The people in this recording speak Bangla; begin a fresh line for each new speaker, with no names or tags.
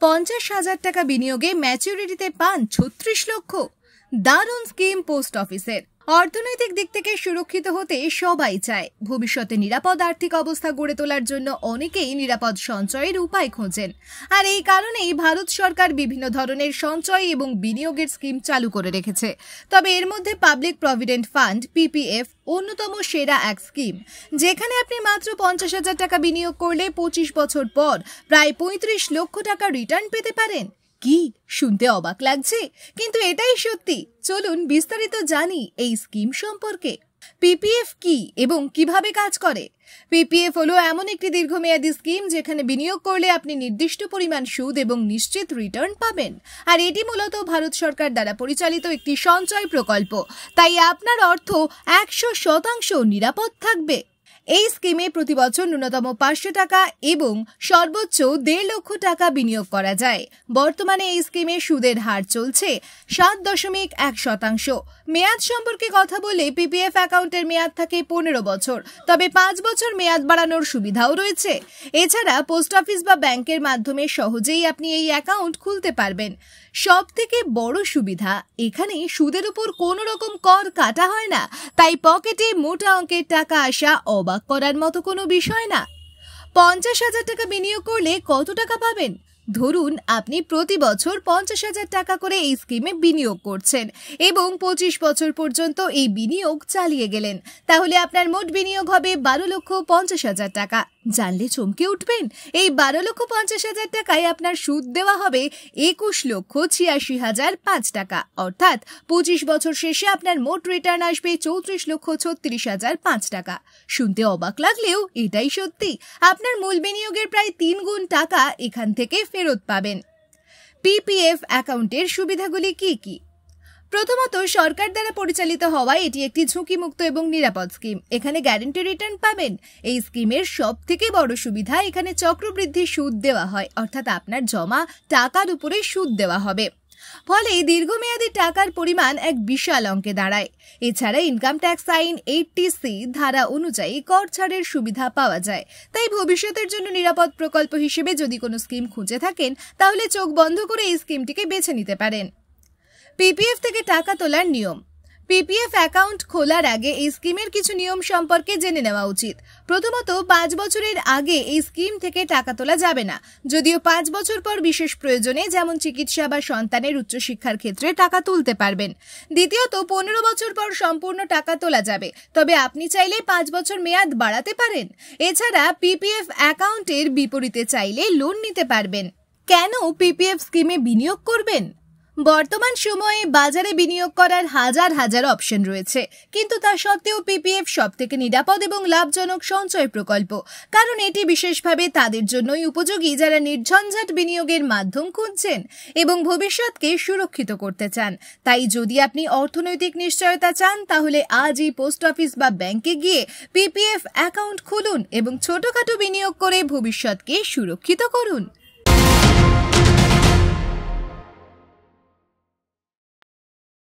50,000 টাকা বিনিয়োগে ম্যাচুরিটিতে পান 36 লক্ষ। দারুণ স্কিম পোস্ট অফিসের। অর্থনৈতিক দিক থেকে সুরক্ষিত হতে সবাই চায়। ভবিষ্যতে নিরাপদ আর্থিক অবস্থা গড়ে তোলার জন্য অনেকেই নিরাপদ সঞ্চয়ের উপায় খোঁজেন। আর এই কারণেই ভারত সরকার বিভিন্ন ধরনের সঞ্চয় এবং বিনিয়োগের স্কিম চালু করে রেখেছে। তবে এর মধ্যে পাবলিক প্রভিডেন্ট ফান্ড পিপিএফ অন্যতম সেরা এক স্কিম, যেখানে আপনি মাত্র 50,000 টাকা বিনিয়োগ করলে 25 বছর পর প্রায় 35 লক্ষ টাকা রিটার্ন পেতে পারেন। কি শুনতে অবাক লাগছে, কিন্তু এটাই সত্যি। চলুন বিস্তারিত জানি এই স্কিম সম্পর্কে। পিপিএফ কি এবং কিভাবে কাজ করে? পিপিএফ হলো এমন একটি দীর্ঘমেয়াদী স্কিম যেখানে বিনিয়োগ করলে আপনি নির্দিষ্ট পরিমাণ সুদ এবং নিশ্চিত রিটার্ন পাবেন। আর এটি মূলত ভারত সরকার দ্বারা পরিচালিত একটি সঞ্চয় প্রকল্প, তাই আপনার অর্থ 100% নিরাপদ থাকবে। এই স্কিমে প্রতি বছর ন্যূনতম 500 টাকা এবং সর্বোচ্চ 1.5 লক্ষ টাকা বিনিয়োগ করা যায়। বর্তমানে এই স্কিমে সুদের হার চলছে 7.1%। মেয়াদ সম্পর্কে কথা বলে পিপিএফ অ্যাকাউন্টের মেয়াদ থাকে 15 বছর, তবে 5 বছর মেয়াদ বাড়ানোর সুবিধাও রয়েছে। এছাড়া পোস্ট অফিস বা ব্যাংকের মাধ্যমে সহজেই আপনি এই অ্যাকাউন্ট খুলতে পারবেন। সব থেকে বড় সুবিধা, এখানে সুদের উপর কোনো রকম কর কাটা হয় না, তাই পকেটে মোটা অঙ্কের টাকা আসা অবাক করার মতো কোনো বিষয় না। 50,000 টাকা বিনিয়োগ করলে কত টাকা পাবেন? ধরুন আপনি প্রতি বছর 50,000 টাকা করে এই স্কিমে বিনিয়োগ করছেন এবং 25 বছর পর্যন্ত এই বিনিয়োগ চালিয়ে গেলেন, তাহলে আপনার মোট বিনিয়োগ হবে 12,50,000 টাকা। জানলে চমকে উঠবেন, এই 12,50,000 টাকায় আপনার সুদ দেওয়া হবে 21,86,005 টাকা। অর্থাৎ 25 বছর শেষে আপনার মোট রিটার্ন আসবে 34,36,005 টাকা। শুনতে অবাক লাগলেও এটাই সত্যি। আপনার মূল বিনিয়োগের প্রায় 3 গুণ টাকা এখান থেকে ফেরত পাবেন। পিপিএফ অ্যাকাউন্টের সুবিধাগুলি কি কি? প্রথমত, সরকার দ্বারা পরিচালিত হওয়ায় এটি একটি ঝুঁকিমুক্ত এবং নিরাপদ স্কিম। এখানে গ্যারান্টি রিটার্ন পাবেন। এই স্কিমের সব থেকে বড় সুবিধা, এখানে চক্রবৃদ্ধি সুদ দেওয়া হয়, অর্থাৎ আপনার জমা টাকার উপরে সুদ দেওয়া হবে। ফলে দীর্ঘমেয়াদী টাকার পরিমাণ এক বিশাল অঙ্কে দাঁড়ায়। এছাড়া ইনকাম ট্যাক্স আইন 80C ধারা অনুযায়ী কর ছাড়ের সুবিধা পাওয়া যায়। তাই ভবিষ্যতের জন্য নিরাপদ প্রকল্প হিসেবে যদি কোনো স্কিম খুঁজে থাকেন, তাহলে চোখ বন্ধ করে এই স্কিমটিকে বেছে নিতে পারেন। পিপিএফ থেকে টাকা তোলার নিয়ম। পিপিএফ অ্যাকাউন্ট খোলার আগে এই স্কিমের কিছু নিয়ম সম্পর্কে জেনে নেওয়া উচিত। প্রথমত, 5 বছরের আগে এই স্কিম থেকে টাকা তোলা যাবে না, যদিও 5 বছর পর বিশেষ প্রয়োজনে যেমন চিকিৎসা বা সন্তানের উচ্চশিক্ষার ক্ষেত্রে টাকা তুলতে পারবেন। দ্বিতীয়ত, 15 বছর পর সম্পূর্ণ টাকা তোলা যাবে, তবে আপনি চাইলে 5 বছর মেয়াদ বাড়াতে পারেন। এছাড়া পিপিএফ অ্যাকাউন্টের বিপরীতে চাইলে লোন নিতে পারবেন। কেন পিপিএফ স্কিমে বিনিয়োগ করবেন? বর্তমান সময়ে বাজারে বিনিয়োগ করার হাজার হাজার অপশন রয়েছে, কিন্তু তা সত্ত্বেও পিপিএফ সবথেকে নিরাপদ এবং লাভজনক সঞ্চয় প্রকল্প, কারণ এটি বিশেষভাবে তাদের জন্যই উপযোগী যারা নির্ঝঞ্ঝাট বিনিয়োগের মাধ্যম খুঁজছেন এবং ভবিষ্যৎকে সুরক্ষিত করতে চান। তাই যদি আপনি অর্থনৈতিক নিশ্চয়তা চান, তাহলে আজই পোস্ট অফিস বা ব্যাংকে গিয়ে পিপিএফ অ্যাকাউন্ট খুলুন এবং ছোটখাটো বিনিয়োগ করে ভবিষ্যৎকে সুরক্ষিত করুন।